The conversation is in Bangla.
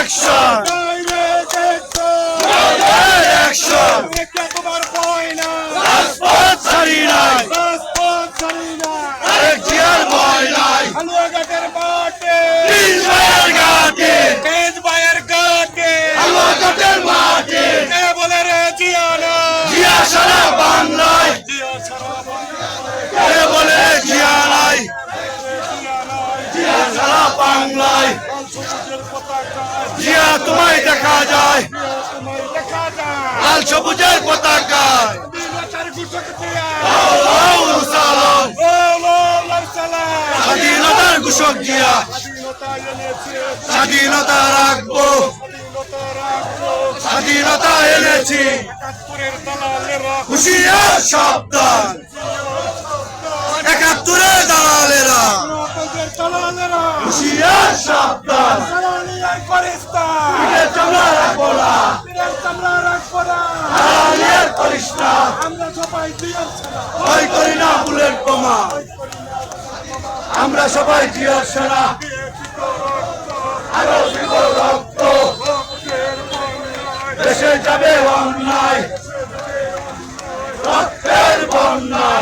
অ্যাকশন অ্যাকশন রাজপথ ছাড়ি নাই আরেক জিয়ার ভয় নাই প্রিন্স ভাইয়ের ঘাটে হালুয়াঘাটের মাঠে বলে রে জিয়া না জিয়া সারা বাংলায় কে বলে জিয়া নাই জিয়া সারা বাংলায় জিয়া তোমায় দেখা যায় লাল সবুজের পতাকায় স্বাধীনতার ঘোষক জিয়া স্বাধীনতা রাখবো স্বাধীনতা এনেছি হুঁশিয়ার সাবধান একাত্তরের দালালেরা হুঁশিয়ার সাবধান পিঠের চামড়া রাখবো না দালালিয়ার করিস না ভয় করি না বুলেট বোমা আমরা সবাই জিয়ার সেনা আরো দিব রক্ত দেশে যাবে অন্যায় রক্তের বন্যায়